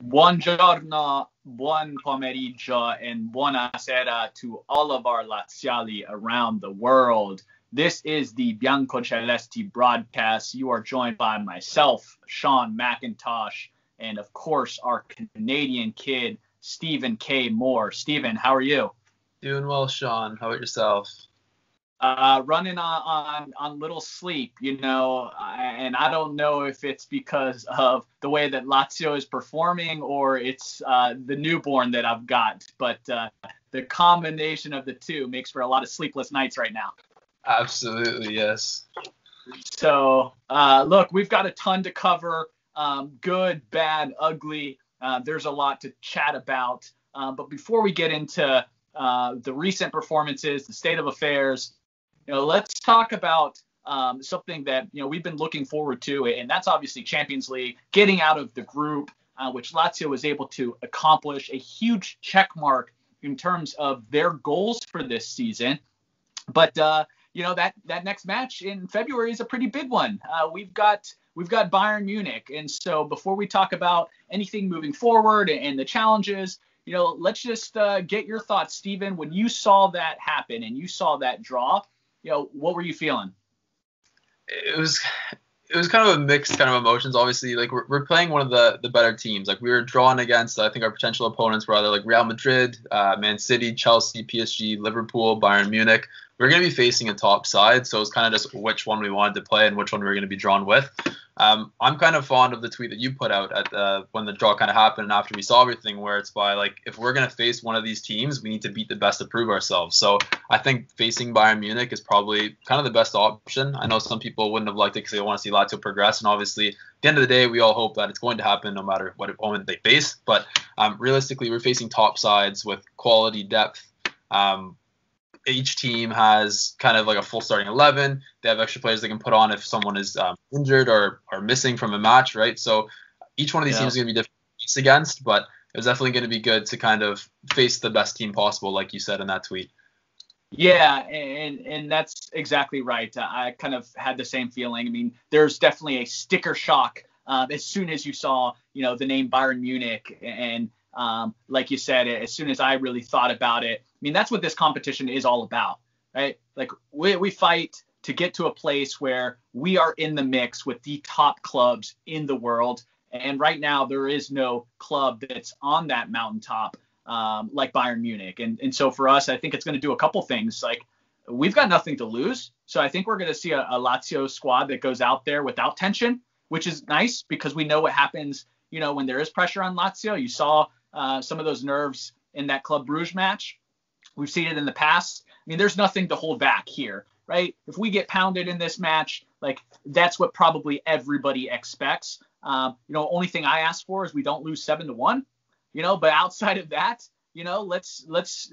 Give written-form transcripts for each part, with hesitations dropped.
Buongiorno, buon pomeriggio, and buonasera to all of our Laziali around the world. This is the Biancocelesti broadcast. You are joined by myself, Sean McIntosh, and of course, our Canadian kid, Stephen K. Moore. Stephen, how are you? Doing well, Sean. How about yourself? Running on little sleep, and I don't know if it's because of the way that Lazio is performing or it's the newborn that I've got, but the combination of the two makes for a lot of sleepless nights right now. Absolutely, yes. So, look, we've got a ton to cover, good, bad, ugly. There's a lot to chat about, but before we get into the recent performances, the state of affairs, let's talk about something that, we've been looking forward to, and that's obviously Champions League, getting out of the group, which Lazio was able to accomplish, a huge check mark in terms of their goals for this season. But, that next match in February is a pretty big one. We've got Bayern Munich. And so before we talk about anything moving forward and the challenges, let's just get your thoughts, Stephen. When you saw that happen and you saw that draw, what were you feeling? It was kind of a mixed kind of emotions. Obviously, like we're playing one of the better teams. Like we were drawn against, I think our potential opponents were either like Real Madrid, Man City, Chelsea, PSG, Liverpool, Bayern Munich. We're going to be facing a top side, so it's kind of just which one we wanted to play and which one we were going to be drawn with. I'm kind of fond of the tweet that you put out at when the draw kind of happened and after we saw everything, where it's by like, if we're going to face one of these teams, we need to beat the best to prove ourselves. So I think facing Bayern Munich is probably kind of the best option. I know some people wouldn't have liked it because they want to see Lazio progress, and obviously at the end of the day, we all hope that it's going to happen no matter what opponent they face. But realistically, we're facing top sides with quality depth. Each team has kind of like a full starting 11. They have extra players they can put on if someone is injured or missing from a match, right? So each one of these teams is going to be different to face against, but it was definitely going to be good to kind of face the best team possible, like you said in that tweet. Yeah, and that's exactly right. I kind of had the same feeling. I mean, there's definitely a sticker shock as soon as you saw, the name Bayern Munich. And like you said, as soon as I really thought about it, I mean, that's what this competition is all about, right? Like we fight to get to a place where we are in the mix with the top clubs in the world. And right now there is no club that's on that mountaintop like Bayern Munich. And so for us, I think it's going to do a couple things. Like we've got nothing to lose. So I think we're going to see a Lazio squad that goes out there without tension, which is nice because we know what happens, when there is pressure on Lazio. You saw some of those nerves in that Club Brugge match. We've seen it in the past. I mean, there's nothing to hold back here, right? If we get pounded in this match, like that's what probably everybody expects. Only thing I ask for is we don't lose 7-1, but outside of that, let's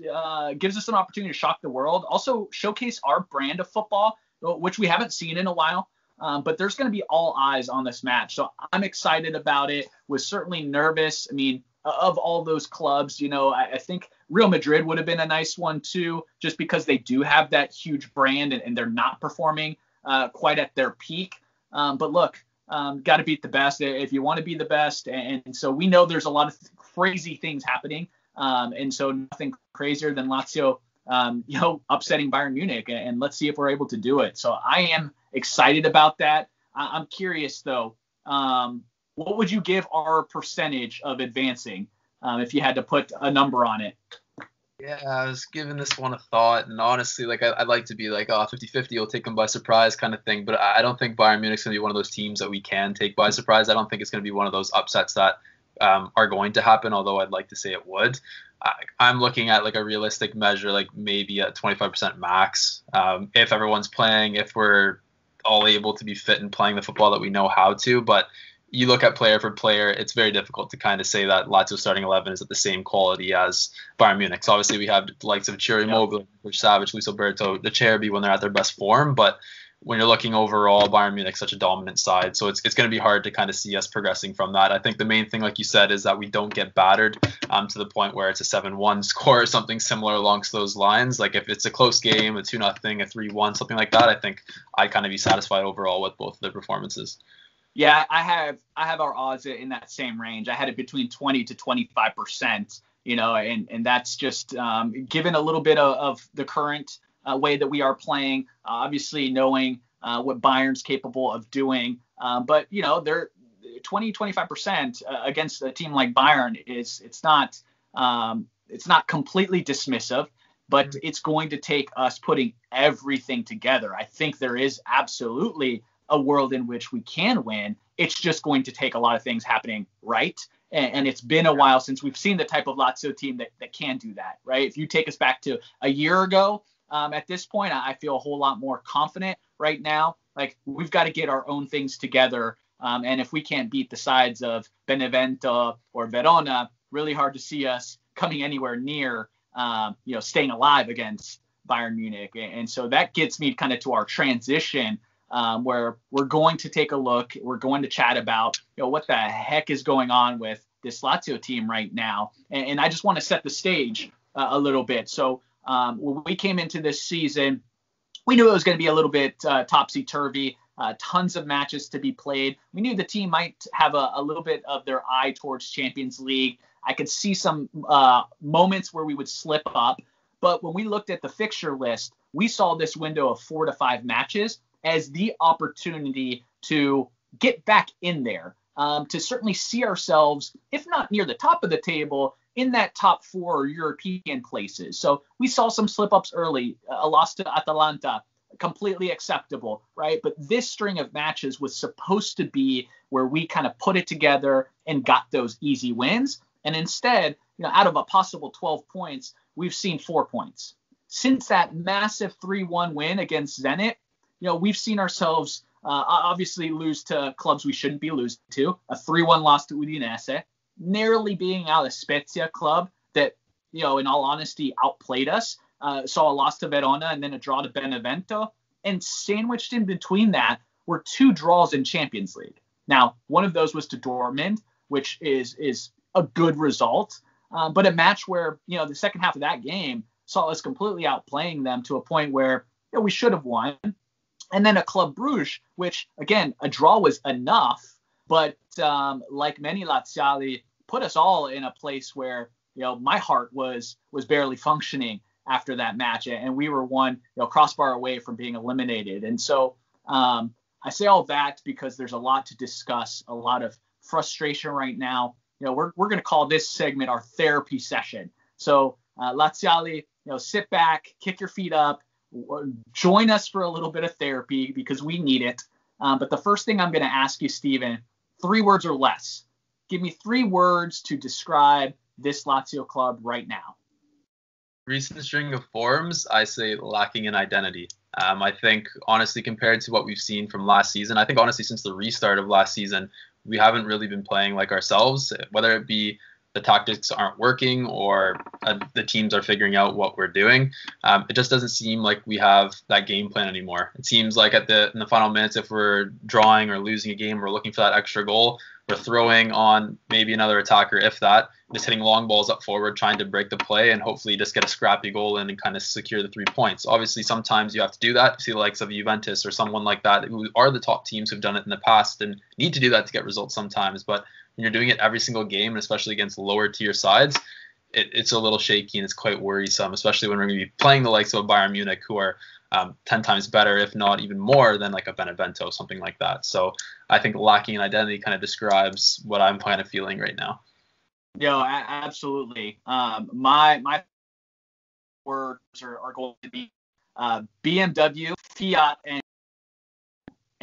gives us an opportunity to shock the world. Also showcase our brand of football, which we haven't seen in a while. But there's going to be all eyes on this match. So I'm excited about it. Was certainly nervous. I mean, of all those clubs, I think Real Madrid would have been a nice one too, just because they do have that huge brand and they're not performing quite at their peak. But look, got to beat the best if you want to be the best. And so we know there's a lot of crazy things happening. And so nothing crazier than Lazio, upsetting Bayern Munich. And let's see if we're able to do it. So I am excited about that. I'm curious, though. What would you give our percentage of advancing if you had to put a number on it? Yeah, I was giving this one a thought, and honestly, like I'd like to be like, 50-50, we'll take them by surprise kind of thing, but I don't think Bayern Munich's going to be one of those teams that we can take by surprise. I don't think it's going to be one of those upsets that are going to happen, although I'd like to say it would. I'm looking at like a realistic measure, like maybe a 25% max. If everyone's playing, if we're all able to be fit and playing the football that we know how to, but you look at player for player, it's very difficult to kind of say that Lazio's starting 11 is at the same quality as Bayern Munich. So obviously we have the likes of Chiri Mogul, Savage, Luis Alberto, the Cherby when they're at their best form. But when you're looking overall, Bayern Munich's such a dominant side. So it's going to be hard to kind of see us progressing from that. I think the main thing, like you said, is that we don't get battered to the point where it's a 7-1 score or something similar along those lines. Like if it's a close game, a 2-0, a 3-1, something like that, I think I'd kind of be satisfied overall with both of the performances. Yeah, I have our odds in that same range. I had it between 20 to 25%, and that's just given a little bit of the current way that we are playing, obviously knowing what Bayern's capable of doing. But they're 20-25% against a team like Bayern it's not completely dismissive, but it's going to take us putting everything together. I think there is absolutely a world in which we can win. It's just going to take a lot of things happening right. And it's been a while since we've seen the type of Lazio team that can do that, right? If you take us back to a year ago, at this point, I feel a whole lot more confident right now. Like, we've got to get our own things together. And if we can't beat the sides of Benevento or Verona, really hard to see us coming anywhere near, staying alive against Bayern Munich. And so that gets me kind of to our transition, where we're going to take a look. We're going to chat about, what the heck is going on with this Lazio team right now. And I just want to set the stage a little bit. So when we came into this season, we knew it was going to be a little bit topsy-turvy, tons of matches to be played. We knew the team might have a little bit of their eye towards Champions League. I could see some moments where we would slip up. But when we looked at the fixture list, we saw this window of 4 to 5 matches as the opportunity to get back in there, to certainly see ourselves, if not near the top of the table, in that top 4 European places. So we saw some slip-ups early, a loss to Atalanta, completely acceptable, right? But this string of matches was supposed to be where we kind of put it together and got those easy wins. And instead, out of a possible 12 points, we've seen 4 points. Since that massive 3-1 win against Zenit, we've seen ourselves obviously lose to clubs we shouldn't be losing to. A 3-1 loss to Udinese, narrowly being out a Spezia club that, in all honesty, outplayed us. Saw a loss to Verona and then a draw to Benevento. And sandwiched in between that were 2 draws in Champions League. Now, one of those was to Dortmund, which is a good result. But a match where, the second half of that game saw us completely outplaying them to a point where we should have won. And then a Club Brugge, which, again, a draw was enough, but like many Laziali, put us all in a place where, my heart was barely functioning after that match. And we were one, crossbar away from being eliminated. And so I say all that because there's a lot to discuss, a lot of frustration right now. We're going to call this segment our therapy session. So Laziali, sit back, kick your feet up, join us for a little bit of therapy because we need it. But the first thing I'm going to ask you, Steven, 3 words or less. Give me 3 words to describe this Lazio club right now. Recent string of forms, I say lacking in identity. I think, honestly, compared to what we've seen from last season, I think, honestly, since the restart of last season, we haven't really been playing like ourselves, whether it be the tactics aren't working or the teams are figuring out what we're doing. It just doesn't seem like we have that game plan anymore. It seems like in the final minutes, if we're drawing or losing a game, we're looking for that extra goal. We're throwing on maybe another attacker, if that, just hitting long balls up forward, trying to break the play and hopefully just get a scrappy goal in and kind of secure the 3 points. Obviously, sometimes you have to do that. You see the likes of Juventus or someone like that who are the top teams who've done it in the past and need to do that to get results sometimes. But when you're doing it every single game, and especially against lower tier sides, it's a little shaky and it's quite worrisome, especially when we're going to be playing the likes of Bayern Munich, who are 10 times better, if not even more than like a Benevento, something like that. So I think lacking in identity kind of describes what I'm kind of feeling right now. Absolutely. My words are going to be BMW, Fiat,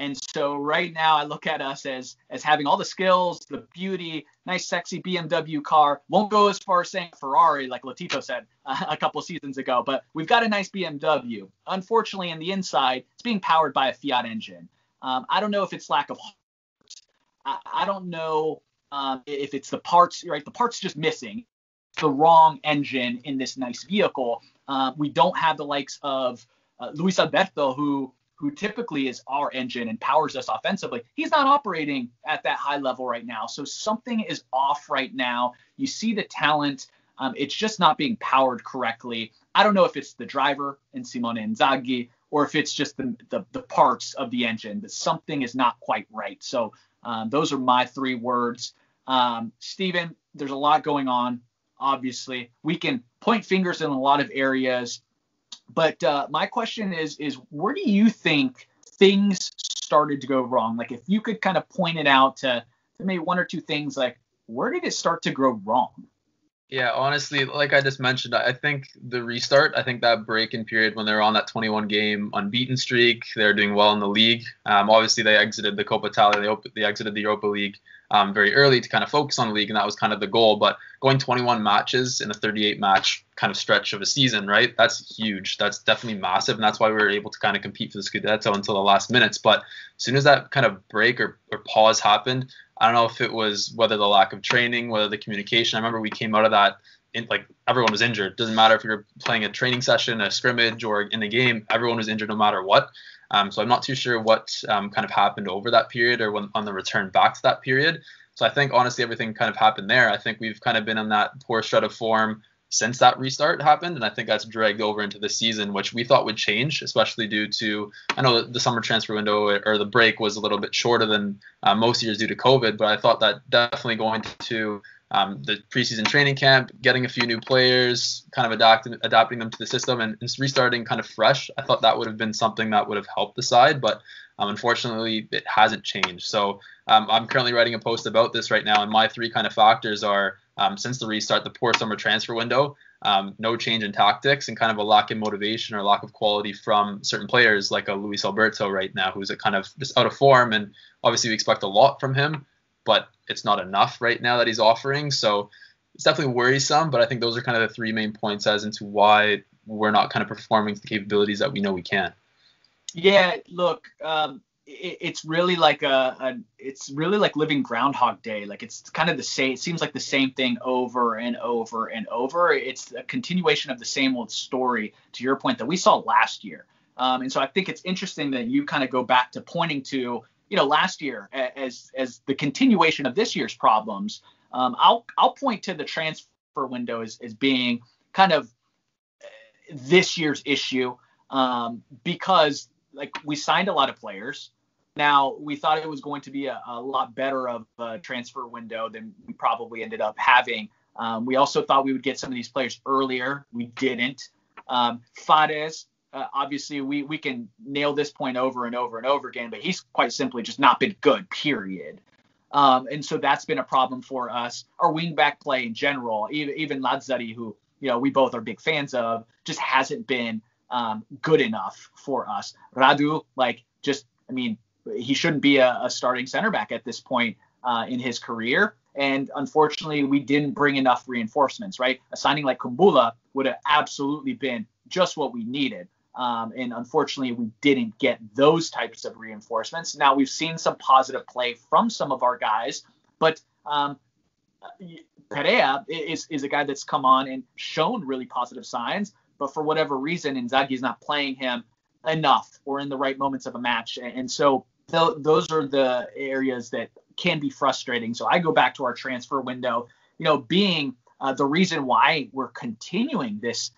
and so right now I look at us as having all the skills, the beauty, nice, sexy BMW car. Won't go as far as saying Ferrari, like Latito said a couple seasons ago, but we've got a nice BMW. Unfortunately, in the inside, it's being powered by a Fiat engine. I don't know if it's lack of heart. I don't know if it's the parts, right? The parts just missing. It's the wrong engine in this nice vehicle. We don't have the likes of Luis Alberto, who typically is our engine and powers us offensively. He's not operating at that high level right now. So something is off right now. You see the talent. It's just not being powered correctly. I don't know if it's the driver and Simone Inzaghi or if it's just the parts of the engine, but something is not quite right. So Those are my 3 words. Steven, there's a lot going on. Obviously, we can point fingers in a lot of areas, but my question is where do you think things started to go wrong? Like, if you could kind of point it out to maybe 1 or 2 things, like, where did it start to go wrong? Yeah, honestly, like I just mentioned, I think the restart, I think that break-in period when they were on that 21-game unbeaten streak, they were doing well in the league. Obviously, they exited the Coppa Italia, they exited the Europa League very early to kind of focus on the league, and that was kind of the goal. But going 21 matches in a 38-match kind of stretch of a season, right? That's huge. That's definitely massive, and that's why we were able to kind of compete for the Scudetto until the last minutes. But as soon as that kind of break or pause happened, I don't know if it was whether the lack of training, whether the communication. I remember we came out of that, like everyone was injured. Doesn't matter if you're playing a training session, a scrimmage, or in a game, everyone was injured no matter what. So I'm not too sure what kind of happened over that period or when on the return back to that period. So I think honestly everything kind of happened there. I think we've kind of been on that poor shred of form since that restart happened, and I think that's dragged over into the season, which we thought would change, especially due to, I know the summer transfer window or the break was a little bit shorter than most years due to COVID, but I thought that definitely going to the preseason training camp, getting a few new players, kind of adapting them to the system and restarting kind of fresh, I thought that would have been something that would have helped the side, but unfortunately it hasn't changed. So I'm currently writing a post about this right now, and my 3 kind of factors are since the restart, the poor summer transfer window, no change in tactics, and kind of a lack of motivation or lack of quality from certain players like a Luis Alberto right now, who's a kind of just out of form, and obviously we expect a lot from him, but it's not enough right now that he's offering. So it's definitely worrisome, but I think those are kind of the 3 main points as into why we're not kind of performing to the capabilities that we know we can. Yeah, look, it's really like it's really like living Groundhog Day. Like, it's kind of the same. It seems like the same thing over and over and over. It's a continuation of the same old story, to your point, that we saw last year. And so I think it's interesting that you kind of go back to pointing to, last year as the continuation of this year's problems. I'll point to the transfer window as being kind of this year's issue, because like we signed a lot of players. Now, we thought it was going to be a lot better of a transfer window than we probably ended up having. We also thought we would get some of these players earlier. We didn't. Fares, obviously, we can nail this point over and over and over again, but he's quite simply just not been good, period. And so that's been a problem for us. Our wingback play in general, even Lazio, who we both are big fans of, just hasn't been good enough for us. Radu, he shouldn't be a starting center back at this point in his career. And unfortunately, we didn't bring enough reinforcements, right? A signing like Kumbula would have absolutely been just what we needed. And unfortunately, we didn't get those types of reinforcements. Now, we've seen some positive play from some of our guys, but Perea is a guy that's come on and shown really positive signs. But for whatever reason, Inzaghi is not playing him enough or in the right moments of a match. And so those are the areas that can be frustrating. So I go back to our transfer window, being the reason why we're continuing this,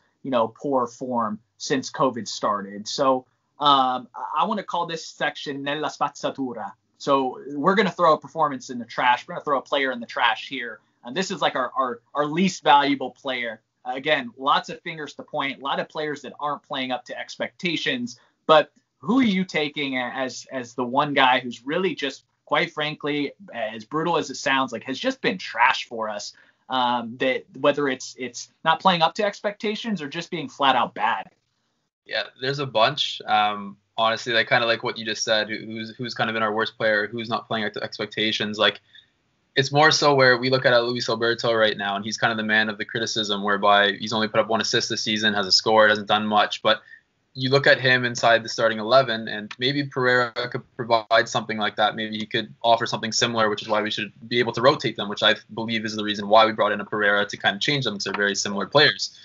poor form since COVID started. So I want to call this section Nella Spazzatura. So we're going to throw a performance in the trash. We're going to throw a player in the trash here. And this is like our least valuable player. Again, lots of fingers to point, a lot of players that aren't playing up to expectations. But who are you taking as the one guy who's really just, quite frankly, as brutal as it sounds, like has just been trash for us? That whether it's not playing up to expectations or just being flat out bad. Yeah, there's a bunch. Honestly, like kind of like what you just said, who's kind of been our worst player, who's not playing up to expectations. Like, it's more so where we look at Luis Alberto right now, and he's kind of the man of the criticism, whereby he's only put up 1 assist this season, hasn't scored, hasn't done much. But you look at him inside the starting 11, and maybe Pereira could provide something like that. Maybe he could offer something similar, which is why we should be able to rotate them, which I believe is the reason why we brought in a Pereira, to kind of change them, because they're very similar players.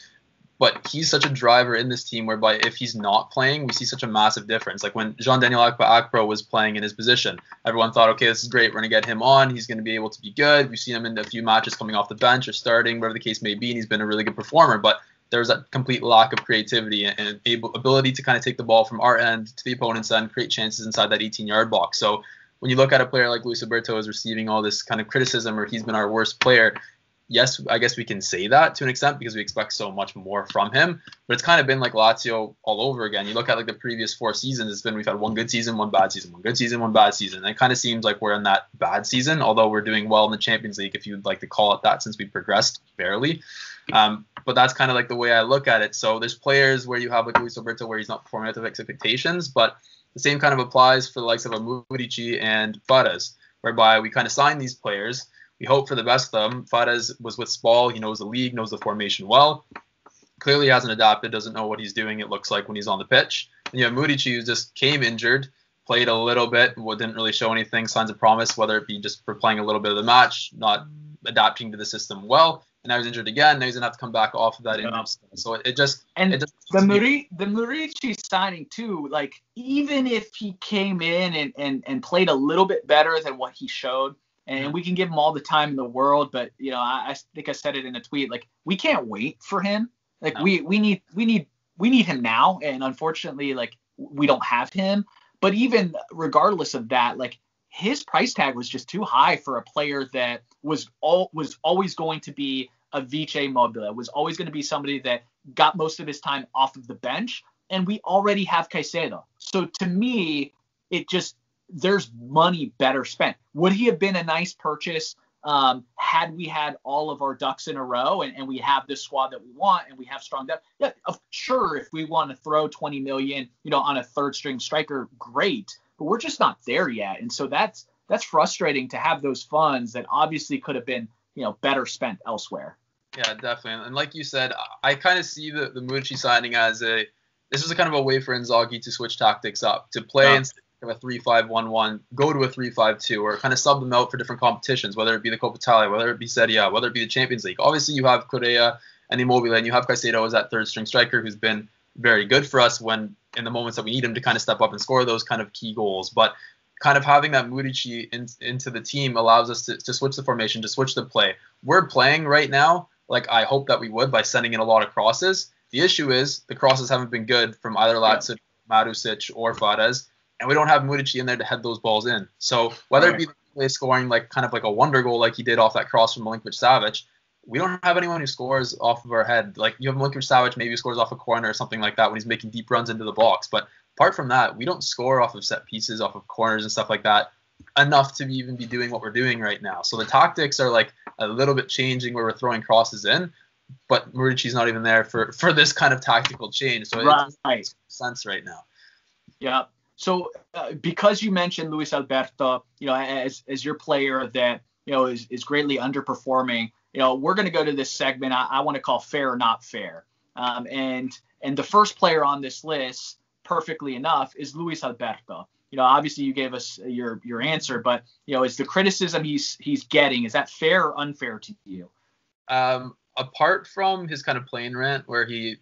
But he's such a driver in this team, whereby if he's not playing, we see such a massive difference. Like when Jean-Daniel Akpro was playing in his position, everyone thought, okay, this is great, we're going to get him on, he's going to be able to be good. We've seen him in a few matches coming off the bench or starting, whatever the case may be, and he's been a really good performer. But there's that complete lack of creativity and ability to kind of take the ball from our end to the opponent's end, create chances inside that 18-yard box. So when you look at a player like Luis Alberto is receiving all this kind of criticism, or he's been our worst player, yes, I guess we can say that to an extent because we expect so much more from him. But it's kind of been like Lazio all over again. You look at like the previous 4 seasons, it's been we've had one good season, one bad season, one good season, one bad season. And it kind of seems like we're in that bad season, although we're doing well in the Champions League, if you'd like to call it that, since we progressed barely. But that's kind of like the way I look at it. So there's players where you have like Luis Alberto where he's not performing up to expectations, but the same kind of applies for the likes of Murici and Fares, whereby we kind of sign these players. We hope for the best of them. Fares was with Spal. He knows the league, knows the formation well. Clearly hasn't adapted, doesn't know what he's doing, it looks like, when he's on the pitch. And you have Murici, who just came injured, played a little bit, didn't really show anything, signs of promise, whether it be just for playing a little bit of the match, not adapting to the system well. And now he's injured again. Now he's going to have to come back off of that injury. So it just... And the Murici signing, too, like, even if he came in and played a little bit better than what he showed, and we can give him all the time in the world, but I think I said it in a tweet. Like, we can't wait for him. Like, no. we need him now, and unfortunately, like, we don't have him. But even regardless of that, like, his price tag was just too high for a player that was always going to be a Vice Mobile. Was always going to be somebody that got most of his time off of the bench, and we already have Caicedo. So to me, it just, there's money better spent. Would he have been a nice purchase had we had all of our ducks in a row and we have the squad that we want and we have strong depth? Yeah, sure, if we want to throw 20 million, on a third string striker, great, but we're just not there yet. And so that's frustrating to have those funds that obviously could have been, better spent elsewhere. Yeah, definitely. And like you said, I kind of see the Murici signing as this was a kind of a way for Inzaghi to switch tactics up, to play instead of a 3-5-1-1, go to a 3-5-2, or kind of sub them out for different competitions, whether it be the Coppa Italia, whether it be Serie A, whether it be the Champions League. Obviously, you have Correa and Immobile, and you have Caicedo as that third string striker who's been very good for us when in the moments that we need him to kind of step up and score those kind of key goals. But kind of having that Murici into the team allows us to switch the formation, to switch the play. We're playing right now like I hope that we would by sending in a lot of crosses. The issue is the crosses haven't been good from either Lazio, Marusic, or Fares, and we don't have Murici in there to head those balls in. So whether it be the play scoring like kind of like a wonder goal like he did off that cross from Milinkovic-Savic, we don't have anyone who scores off of our head. Like you have Milinkovic-Savic, maybe scores off a corner or something like that when he's making deep runs into the box. But apart from that, we don't score off of set pieces, off of corners and stuff like that enough to even be doing what we're doing right now. So the tactics are like a little bit changing where we're throwing crosses in, but Murici's not even there for this kind of tactical change. So it makes sense right now. Yeah. So because you mentioned Luis Alberto, as your player that, is greatly underperforming, we're going to go to this segment I want to call fair or not fair. And the first player on this list, perfectly enough, is Luis Alberto. Obviously you gave us your answer, but is the criticism he's getting, is that fair or unfair to you? Apart from his kind of plane rant where he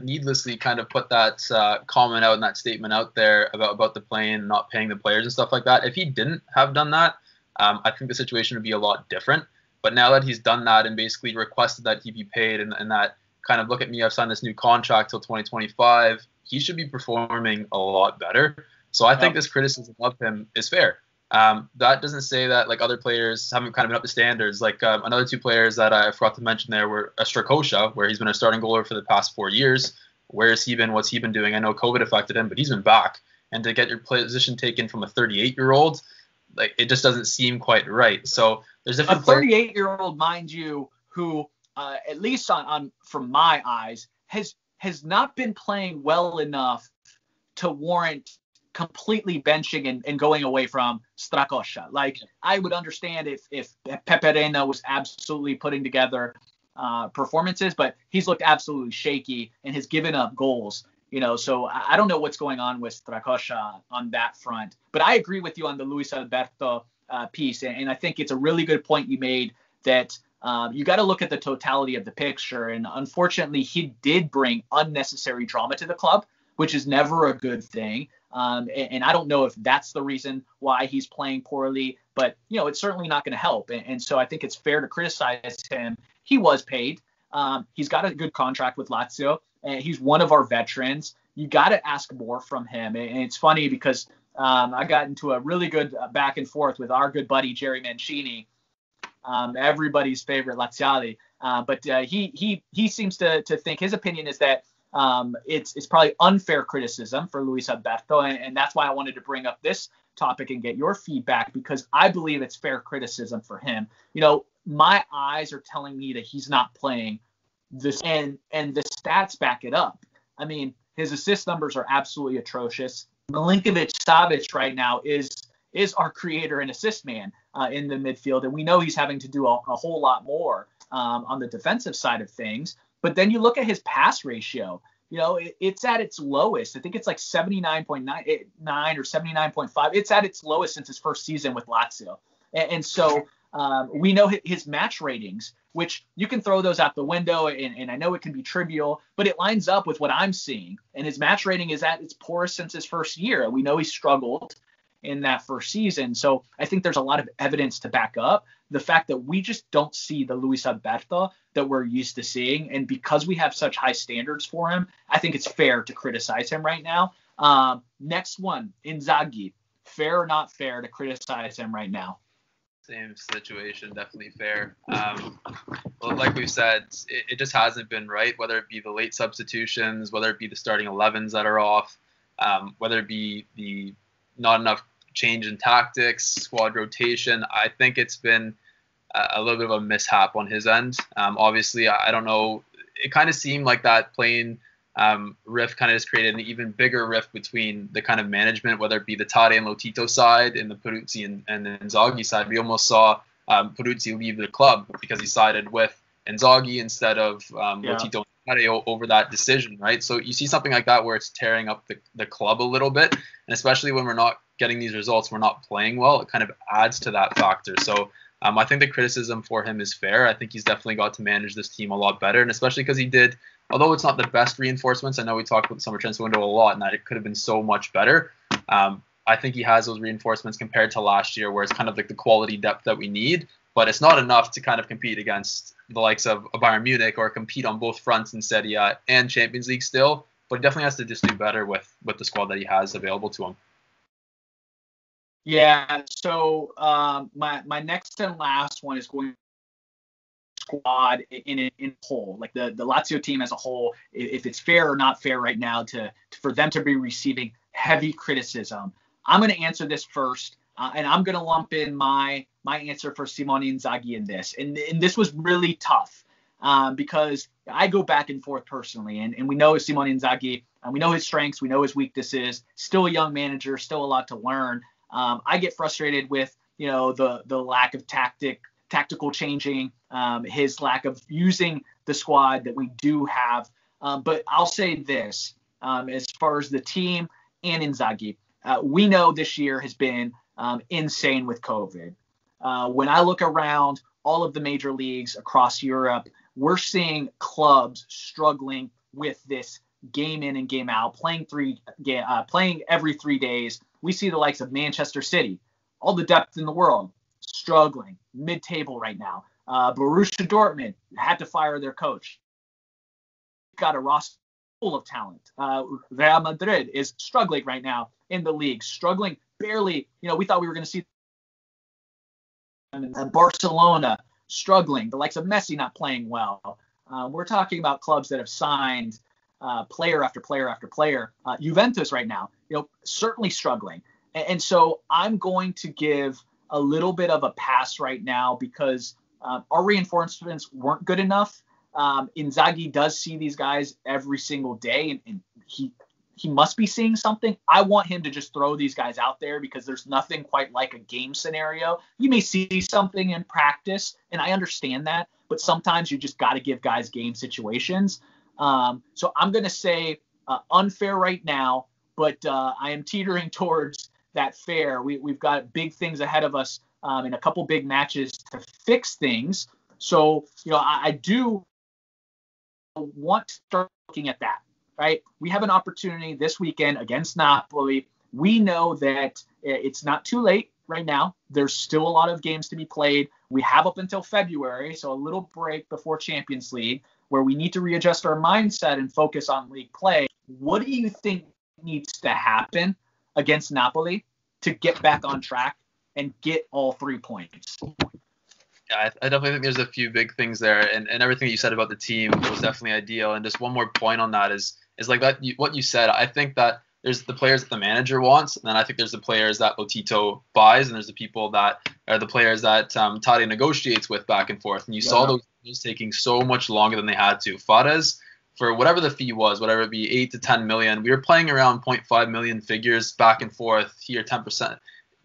needlessly kind of put that comment out and that statement out there about the plane not paying the players and stuff like that, if he didn't have done that, I think the situation would be a lot different. But now that he's done that and basically requested that he be paid and that kind of, look at me, I've signed this new contract till 2025, he should be performing a lot better. So I think this criticism of him is fair. That doesn't say that like other players haven't kind of been up to standards. Like another two players that I forgot to mention there were Strakosha, where he's been a starting goalie for the past 4 years. Where has he been? What's he been doing? I know COVID affected him, but he's been back. And to get your position taken from a 38-year-old, like it just doesn't seem quite right. So there's different. A 38-year-old, mind you, who at least on from my eyes has not been playing well enough to warrant completely benching and going away from Strakosha. Like, I would understand if Peperena was absolutely putting together performances, but he's looked absolutely shaky and has given up goals. So I don't know what's going on with Strakosha on that front. But I agree with you on the Luis Alberto piece, and I think it's a really good point you made that you got to look at the totality of the picture. And unfortunately, he did bring unnecessary drama to the club, which is never a good thing. And I don't know if that's the reason why he's playing poorly, but, it's certainly not going to help. And so I think it's fair to criticize him. He was paid. He's got a good contract with Lazio, and he's one of our veterans. You got to ask more from him. And it's funny because I got into a really good back and forth with our good buddy Jerry Mancini, everybody's favorite Laziale. But he seems to think, his opinion is that it's probably unfair criticism for Luis Alberto, and that's why I wanted to bring up this topic and get your feedback, because I believe it's fair criticism for him. My eyes are telling me that he's not playing this, and the stats back it up. I mean, his assist numbers are absolutely atrocious. Milinkovic-Savic right now is our creator and assist man in the midfield, and we know he's having to do a whole lot more on the defensive side of things. But then you look at his pass ratio. It's at its lowest. I think it's like 79.9 or 79.5. It's at its lowest since his first season with Lazio. And so we know his match ratings, which you can throw those out the window, and I know it can be trivial, but it lines up with what I'm seeing. And his match rating is at its poorest since his first year. We know he struggled in that first season. So I think there's a lot of evidence to back up the fact that we just don't see the Luis Alberto that we're used to seeing. And because we have such high standards for him, I think it's fair to criticize him right now. Next one, Inzaghi. Fair or not fair to criticize him right now? Same situation, definitely fair. Well, like we've said, it just hasn't been right, whether it be the late substitutions, whether it be the starting 11s that are off, whether it be the not enough change in tactics, squad rotation. I think it's been a little bit of a mishap on his end. Obviously, I don't know. It kind of seemed like that playing rift kind of just created an even bigger rift between the kind of management, whether it be the Tade and Lotito side and the Peruzzi and the Inzaghi side. We almost saw Peruzzi leave the club because he sided with Inzaghi instead of Lotito and Tade over that decision, right? So you see something like that where it's tearing up the club a little bit, and especially when we're not getting these results, we're not playing well, it kind of adds to that factor. So I think the criticism for him is fair. I think he's definitely got to manage this team a lot better, and especially because he did, although it's not the best reinforcements, I know we talked about the summer transfer window a lot and that it could have been so much better. I think he has those reinforcements compared to last year, where it's kind of like the quality depth that we need, but it's not enough to kind of compete against the likes of Bayern Munich or compete on both fronts in Serie A and Champions League still, but he definitely has to just do better with the squad that he has available to him. Yeah, so my next and last one is going squad in whole, like the Lazio team as a whole, if it's fair or not fair right now for them to be receiving heavy criticism. I'm going to answer this first, and I'm going to lump in my answer for Simone Inzaghi in this. And this was really tough because I go back and forth personally, and we know Simone Inzaghi, and we know his strengths, we know his weaknesses, still a young manager, still a lot to learn. I get frustrated with, the lack of tactical changing, his lack of using the squad that we do have. But I'll say this, as far as the team and Inzaghi, we know this year has been insane with COVID. When I look around all of the major leagues across Europe, we're seeing clubs struggling with this game in and game out, playing every 3 days. We see the likes of Manchester City, all the depth in the world, struggling, mid-table right now. Borussia Dortmund had to fire their coach. Got a roster full of talent. Real Madrid is struggling right now in the league, struggling barely. We thought we were going to see Barcelona struggling, the likes of Messi not playing well. We're talking about clubs that have signed player after player after player. Juventus right now, certainly struggling. And so I'm going to give a little bit of a pass right now because our reinforcements weren't good enough. Inzaghi does see these guys every single day, and he must be seeing something. I want him to just throw these guys out there because there's nothing quite like a game scenario. You may see something in practice, and I understand that, but sometimes you just got to give guys game situations. So I'm going to say unfair right now, but I am teetering towards that fair. We've got big things ahead of us in a couple big matches to fix things. So, I do want to start looking at that, right? We have an opportunity this weekend against Napoli. We know that it's not too late right now. There's still a lot of games to be played. We have up until February, so a little break before Champions League, where we need to readjust our mindset and focus on league play. What do you think needs to happen against Napoli to get back on track and get all 3 points. Yeah, I definitely think there's a few big things there, and everything you said about the team was definitely ideal. And just one more point on that is like that what you said. I think that there's the players that the manager wants, and then I think there's the players that Lotito buys, and there's the people that are the players that Tade negotiates with back and forth. And you saw those taking so much longer than they had to. Fares, for whatever the fee was, whatever it be, 8 to 10 million, we were playing around 0.5 million figures back and forth here, 10%.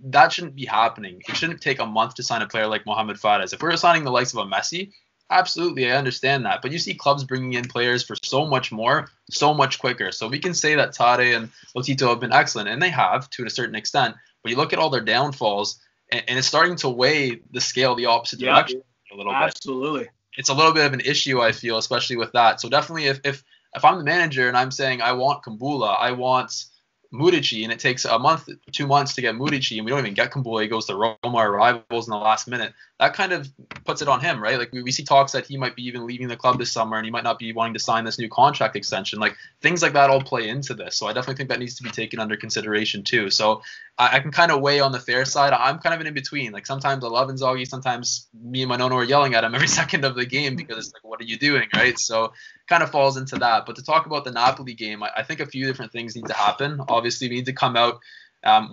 That shouldn't be happening. It shouldn't take a month to sign a player like Mohamed Fares. If we were signing the likes of a Messi, absolutely, I understand that. But you see clubs bringing in players for so much more, so much quicker. So we can say that Tade and Lotito have been excellent, and they have to a certain extent. But you look at all their downfalls, and it's starting to weigh the scale the opposite direction a little bit. Absolutely. It's a little bit of an issue, I feel, especially with that. So definitely if I'm the manager and I'm saying I want Kumbula, I want Murici, and it takes a month, 2 months to get Murici, and we don't even get Kumbula, he goes to Roma, our rivals, in the last minute. That kind of puts it on him, right? Like we see talks that he might be even leaving the club this summer, and he might not be wanting to sign this new contract extension. Like things like that all play into this. So I definitely think that needs to be taken under consideration too. So I can kind of weigh on the fair side. I'm kind of in between. Like sometimes I love Inzaghi, sometimes me and my nono are yelling at him every second of the game because it's like, what are you doing, right? So kind of falls into that. But to talk about the Napoli game, I think a few different things need to happen. Obviously, we need to come out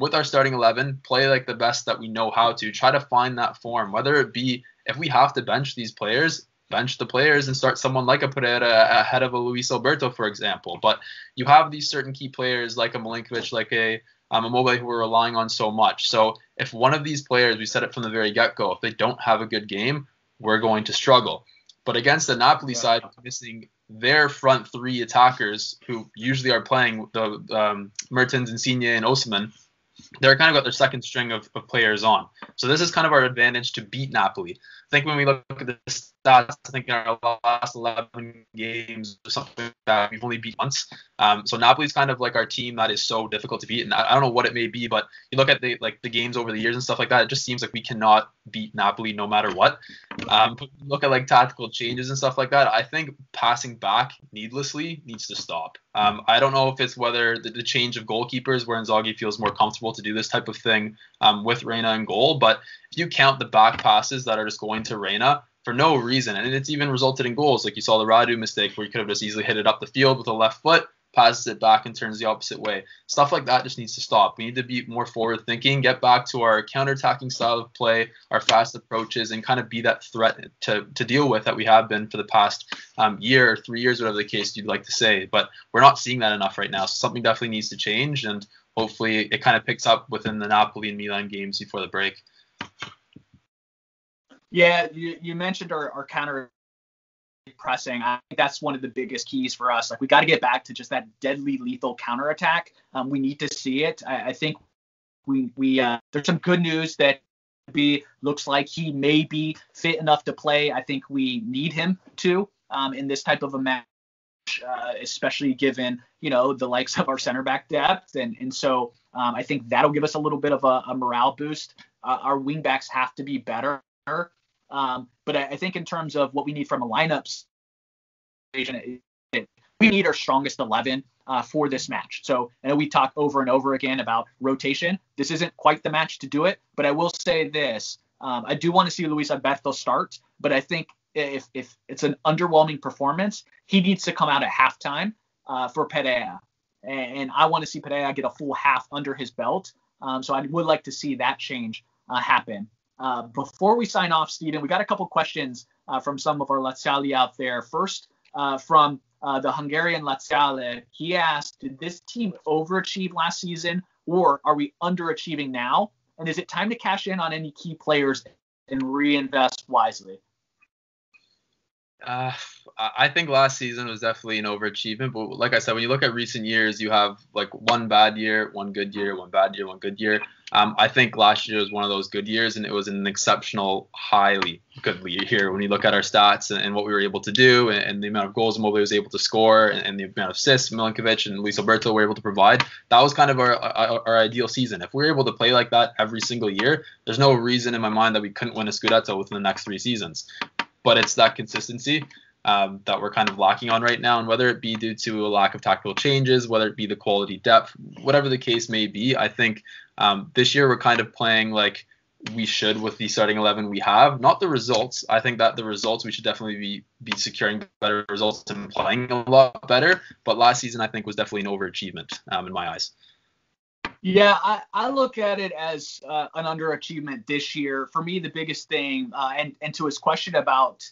with our starting 11, play like the best that we know how to, try to find that form, whether it be if we have to bench these players, bench the players and start someone like a Pereira ahead of a Luis Alberto, for example. But you have these certain key players like a Milinkovic, like a Immobile, who we're relying on so much. So if one of these players, we said it from the very get-go, if they don't have a good game, we're going to struggle. But against the Napoli side, missing their front three attackers, who usually are playing the Mertens, Insigne, and Osimhen, they're kind of got their second string of players on. So this is kind of our advantage to beat Napoli. I think when we look at the stats, I think in our last 11 games or something like that, we've only beat once. So Napoli's kind of like our team that is so difficult to beat. And I don't know what it may be, but you look at the games over the years and stuff like that, it just seems like we cannot beat Napoli no matter what. Look at like tactical changes and stuff like that. I think passing back needlessly needs to stop. I don't know if it's whether the change of goalkeepers where Inzaghi feels more comfortable to do this type of thing with Reina in goal. But if you count the back passes that are just going to Reina for no reason, and it's even resulted in goals, like you saw the Radu mistake where you could have just easily hit it up the field with a left foot, passes it back and turns the opposite way. Stuff like that just needs to stop. We need to be more forward thinking, get back to our counter-attacking style of play, our fast approaches, and kind of be that threat to deal with that we have been for the past year or 3 years, whatever the case you'd like to say. But we're not seeing that enough right now. So something definitely needs to change, and hopefully it kind of picks up within the Napoli and Milan games before the break. Yeah, you mentioned our counter pressing. I think that's one of the biggest keys for us. Like we got to get back to just that deadly lethal counterattack. We need to see it. I think we there's some good news that looks like he may be fit enough to play. I think we need him to in this type of a match, especially given the likes of our center back depth, and so I think that'll give us a little bit of a morale boost. Our wing backs have to be better. But I think in terms of what we need from a lineups, we need our strongest 11 for this match. So I know we talk over and over again about rotation. This isn't quite the match to do it, but I will say this. I do want to see Luis Alberto start, but I think if it's an underwhelming performance, he needs to come out at halftime for Pereira. And I want to see Pereira get a full half under his belt. So I would like to see that change happen. Before we sign off, Steven, we got a couple questions from some of our Laziali out there. First, from the Hungarian Laziale, he asked, did this team overachieve last season, or are we underachieving now? And is it time to cash in on any key players and reinvest wisely? I think last season was definitely an overachievement, but like I said, when you look at recent years, you have like one bad year, one good year, one bad year, one good year. I think last year was one of those good years, and it was an exceptional, highly good year when you look at our stats and what we were able to do, and the amount of goals Immobile was able to score, and the amount of assists Milinkovic and Luis Alberto were able to provide. That was kind of our ideal season. If we were able to play like that every single year, there's no reason in my mind that we couldn't win a Scudetto within the next 3 seasons. But it's that consistency that we're kind of lacking on right now. And whether it be due to a lack of tactical changes, whether it be the quality depth, whatever the case may be, I think This year we're kind of playing like we should with the starting 11 we have, not the results. I think that the results we should definitely be securing better results and playing a lot better. But last season I think was definitely an overachievement in my eyes. Yeah, I look at it as an underachievement this year. For me, the biggest thing, and to his question about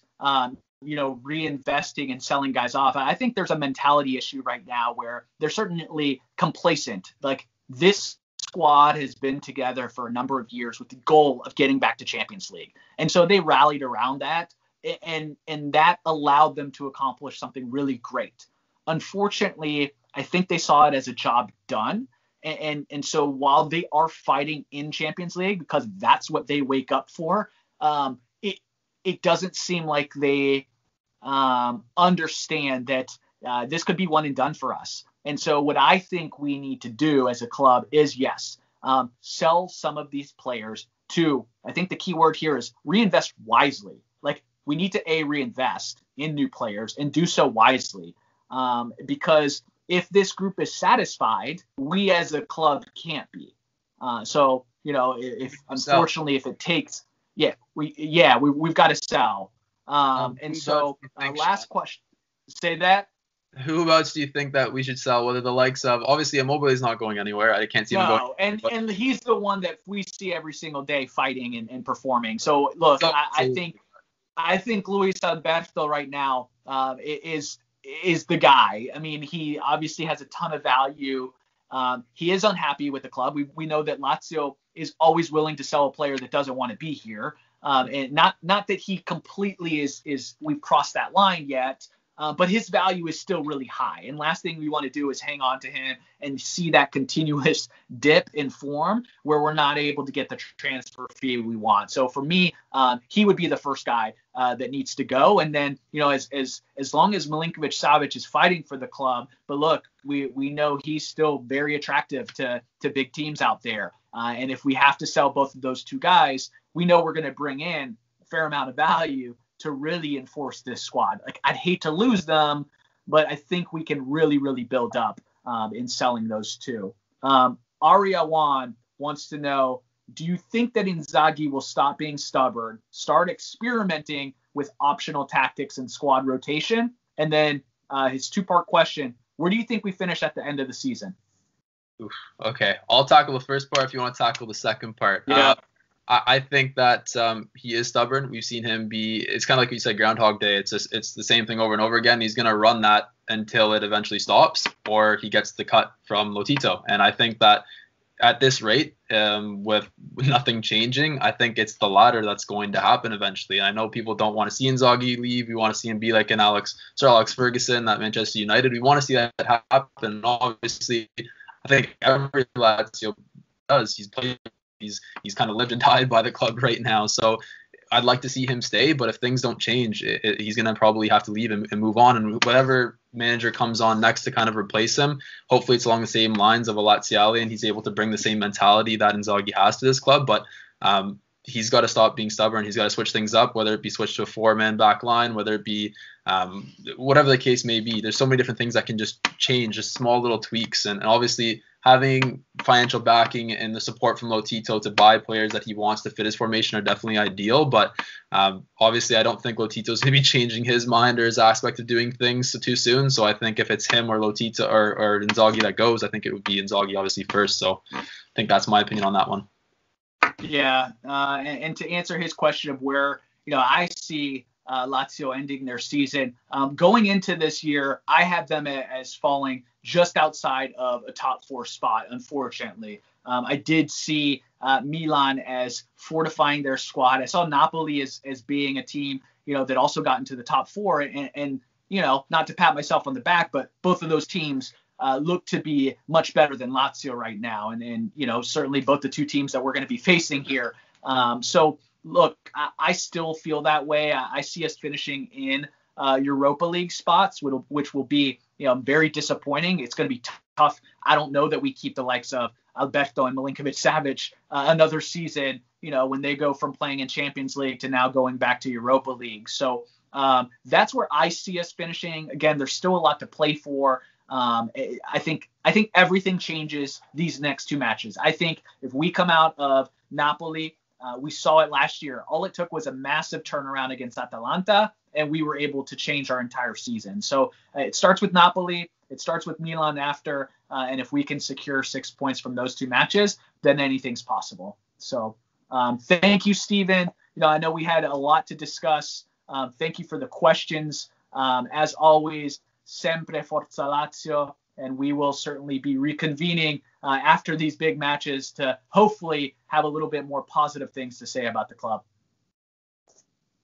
reinvesting and selling guys off, I think there's a mentality issue right now where they're certainly complacent. Like, this squad has been together for a number of years with the goal of getting back to Champions League. And so they rallied around that, and that allowed them to accomplish something really great. Unfortunately, I think they saw it as a job done. And so while they are fighting in Champions League, because that's what they wake up for, it doesn't seem like they understand that this could be one and done for us. And so what I think we need to do as a club is, yes, sell some of these players to, I think the key word here is reinvest wisely. Like, we need to reinvest in new players and do so wisely, because if this group is satisfied, we as a club can't be. If unfortunately, if it takes, we've got to sell. Last question, say that. Who else do you think that we should sell? Whether the likes of, obviously Immobile is not going anywhere. I can't see him going. And he's the one that we see every single day fighting and performing. So look, I think Luis Alberto right now is the guy. I mean, he obviously has a ton of value. He is unhappy with the club. We know that Lazio is always willing to sell a player that doesn't want to be here. And not that he completely is we've crossed that line yet, but his value is still really high. And last thing we want to do is hang on to him and see that continuous dip in form where we're not able to get the transfer fee we want. So for me, he would be the first guy that needs to go. And then, as long as Milinkovic-Savic is fighting for the club, but look, we know he's still very attractive to big teams out there. And if we have to sell both of those two guys, we know we're going to bring in a fair amount of value to really enforce this squad. Like, I'd hate to lose them, but I think we can really, really build up in selling those two. Aria Wan wants to know, do you think that Inzaghi will stop being stubborn, start experimenting with optional tactics and squad rotation? And then his two-part question, where do you think we finish at the end of the season? Oof, okay, I'll tackle the first part if you want to tackle the second part. Yeah. I think that he is stubborn. We've seen him be, it's kind of like you said, Groundhog Day. It's the same thing over and over again. He's going to run that until it eventually stops or he gets the cut from Lotito. And I think that at this rate, with nothing changing, I think it's the latter that's going to happen eventually. And I know people don't want to see Inzaghi leave. We want to see him be like an Sir Alex Ferguson at Manchester United. We want to see that happen. Obviously, I think every Lazio does. He's kind of lived and died by the club right now. So I'd like to see him stay, but if things don't change, he's going to probably have to leave and move on. And whatever manager comes on next to kind of replace him, hopefully it's along the same lines of a Laziale and he's able to bring the same mentality that Inzaghi has to this club. But he's got to stop being stubborn. He's got to switch things up, whether it be switch to a 4-man back line, whether it be whatever the case may be. There's so many different things that can just change, just small little tweaks. And obviously having financial backing and the support from Lotito to buy players that he wants to fit his formation are definitely ideal. But obviously I don't think Lotito's going to be changing his mind or his aspect of doing things too soon. So I think if it's him or Lotito or Inzaghi that goes, I think it would be Inzaghi obviously first. So I think that's my opinion on that one. Yeah, and to answer his question of where I see Lazio ending their season, going into this year, I have them as falling just outside of a top 4 spot. Unfortunately, I did see Milan as fortifying their squad. I saw Napoli as being a team that also got into the top 4, and not to pat myself on the back, but both of those teams look to be much better than Lazio right now. And certainly both the two teams that we're going to be facing here. So look, I still feel that way. I see us finishing in Europa League spots, which will be, very disappointing. It's going to be tough. I don't know that we keep the likes of Alberto and Milinkovic-Savic another season, when they go from playing in Champions League to now going back to Europa League. So that's where I see us finishing. Again, there's still a lot to play for. I think everything changes these next two matches. I think if we come out of Napoli, we saw it last year. All it took was a massive turnaround against Atalanta, and we were able to change our entire season. So it starts with Napoli. It starts with Milan after. And if we can secure 6 points from those two matches, then anything's possible. So thank you, Steven. I know we had a lot to discuss. Thank you for the questions. As always, sempre Forza Lazio. And we will certainly be reconvening after these big matches to hopefully have a little bit more positive things to say about the club.